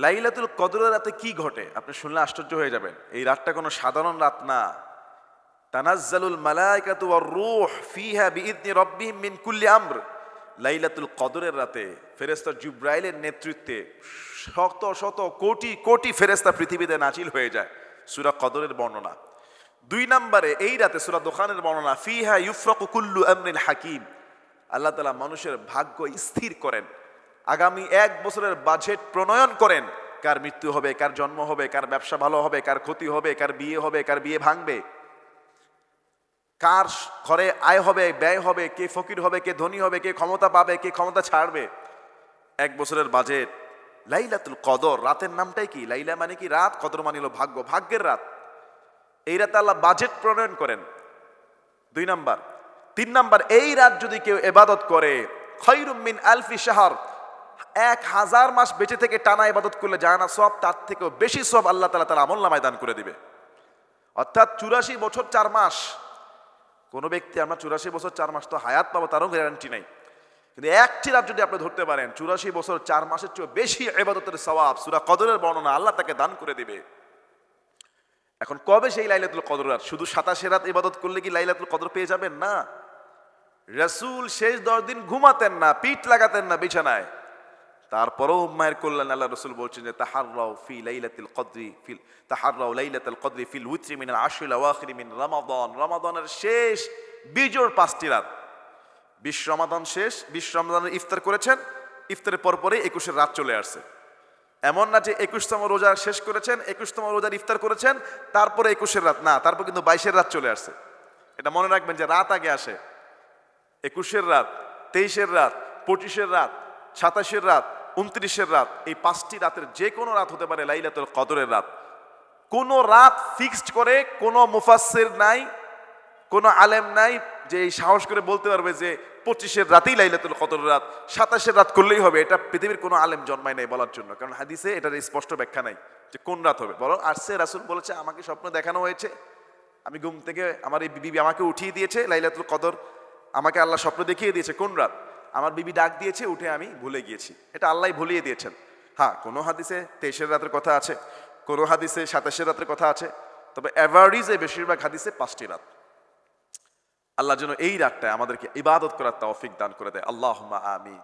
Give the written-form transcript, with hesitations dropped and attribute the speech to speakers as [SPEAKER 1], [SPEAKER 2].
[SPEAKER 1] লাইলাতুল কদরের রাতে কি ঘটে আপনি শুনলে আশ্চর্য হয়ে যাবেন। এই রাতটা কোনো সাধারণ রাত না। তানাজ্জালুল মালাইকাতু ওয়ার রূহ ফিহা বিইذনি রাব্বিহিম মিন কুল্লি আমর। লাইলাতুল কদরের রাতে ফেরেশতা জিবরাইলের নেতৃত্বে শত শত কোটি কোটি ফেরেশতা পৃথিবীতে নাজিল হয়ে যায়। সূরা কদরের বর্ণনা। 2 নম্বরে এই রাতে সূরা দোখানের বর্ণনা, ফিহা ইউফরাকু কুল্লু আমরিন হাকিম। আল্লাহ তাআলা মানুষের ভাগ্য স্থির করেন, আগামী 1 বছরের বাজেট প্রণয়ন করেন, কার মৃত্যু হবে, কার জন্ম হবে, কার ব্যবসা ভালো হবে, কার ক্ষতি হবে, কার বিয়ে হবে, কার বিয়ে ভাঙবে, কার ঘরে আয় হবে, ব্যয় হবে, কে ফকির হবে, কে ধনী হবে, কে ক্ষমতা পাবে, কে ক্ষমতা ছাড়বে। 1 বছরের বাজেট। লাইলাতুল কদর, রাতের নামটাই কি? লাইলা মানে কি? রাত, কদর মানে হলো ভাগ্য, ভাগ্যের রাত। এই রাতে আল্লাহ বাজেট প্রণয়ন করেন। 2 নাম্বার। 3 নাম্বার, এই রাত যদি কেউ ইবাদত করে, খায়রুম মিন আলফি শাহর, 1000 মাস বেঁচে থেকে টানা ইবাদত করলে যায় না সব, তার থেকেও বেশি সব আল্লাহ তাআলা তার আমলনামায় দান করে দিবে। অর্থাৎ 84 বছর 4 মাস। কোনো ব্যক্তি আমরা 84 বছর 4 মাস তো হায়াত পাবো তারও গ্যারান্টি নাই, কিন্তু একটি রাত যদি আপনি ধরতে পারেন 84 বছর 4 মাসের চেয়ে বেশি ইবাদতের সওয়াব সূরা কদরের বর্ণনা আল্লাহ তাকে দান করে দিবে। এখন কবে সেই লাইলাতুল কদর রাত? শুধু 27 রাত ইবাদত করলে কি লাইলাতুল কদর পেয়ে যাবেন? না। রাসূল শেষ 10 দিন ঘুমাতেন না, পিঠ লাগাতেন না বিছানায়, তারপরেও উম্মায়ের কল্যাণ আল্লাহ রাসূল বলছেন যে তাহাররাউ ফি লাইলাতিল কদরি ফিল তাহাররাউ লাইলাতুল কদরি ফিল উতরি মিনাল আশরিল আওয়াখির মিন রমাদান। রমাদানের শেষ বিজোড় 5টি রাত। 20 রমাদান শেষ, 20 রমাদানের ইফতার করেছেন, ইফতারের পরপরই 21 রাত চলে আসছে। এমন না যে 21তম রোজা শেষ করেছেন, 21তম রোজার ইফতার করেছেন, তারপরে 21 রাত না, তারপর কিন্তু 22 রাত চলে আসছে। এটা মনে রাখবেন যে রাত আগে আসে। 21 রাত, 23 রাত, 25 রাত, 27 রাত, 29 রাত, এই 5টি রাতের যে কোনো রাত হতে পারে লাইলাতুল কদরের রাত। কোন রাত ফিক্সড করে কোনো মুফাসসির নাই, কোনো আলেম নাই যে এই সাহস করে বলতে পারবে যে 25 রাতেই লাইলাতুল কদরের রাত, 27 রাত করলেই হবে। এটা পৃথিবীর কোনো আলেম জন্মায় নাই বলার জন্য, কারণ হাদিসে এটার স্পষ্ট ব্যাখ্যা নাই যে কোন রাত হবে। বরং আসছে রাসূল বলেছে আমাকে স্বপ্ন দেখানো হয়েছে, আমি ঘুম থেকে আমার এই বিবি আমাকে উঠিয়ে দিয়েছে, লাইলাতুল কদর আমাকে আল্লাহ স্বপ্ন দেখিয়ে দিয়েছে। কোন রাত? আমার বিবি ডাক দিয়েছে, উঠে আমি ভুলে গিয়েছি। এটা আল্লাহই ভুলিয়ে দিয়েছেন। হ্যাঁ, কোনো হাদিসে 23 রাতের কথা আছে, কোনো হাদিসে 27 রাতের কথা আছে, তবে এভারেজে বেশিরভাগ হাদিসে 5টি রাত। আল্লাহ যেন এই রাতটায় আমাদেরকে ইবাদত করার তৌফিক দান করে দেয়। আল্লাহুম্মা আমিন।